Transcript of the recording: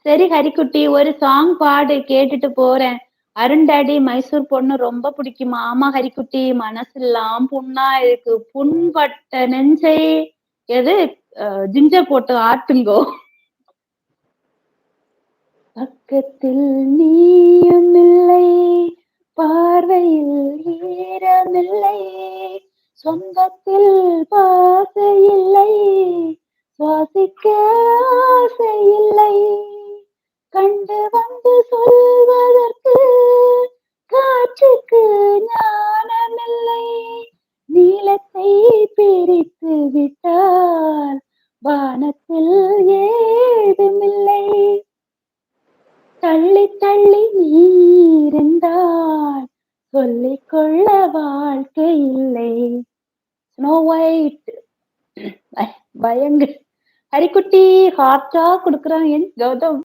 சரி ஹரிக்குட்டி, ஒரு சாங் பாடு கேட்டுட்டு போறேன். அருண் டாடி மைசூர் பொண்ணு ரொம்ப பிடிக்குமா? ஆமா ஹரிக்குட்டி, மனசெல்லாம் புண்ணா இருக்கு. புண்பட்ட நெஞ்சை எது ஜிஞ்சர் போட்டு ஆத்துங்கோ. பக்கத்தில் நீயும் இல்லை, பார்வையில் ஈரமில்லை, சொந்தத்தில் பாசை இல்லை, சுவாசிக்க ஆசை இல்லை, கண்டு வந்து சொல்வதற்கு காற்றுக்கு ஞானமில்லை, நீளத்தை பிரித்து விட்டால் வானத்தில் ஏதுமில்லை, தள்ளி தள்ளி நீ இருந்தால் சொல்லிக் கொள்ள வாழ்க்கை இல்லை. ஸ்னோ ஒயிட் பயங்கர ஹரிக்குட்டி ஹார்ட்டா குடுக்குறான் என் கௌதம்.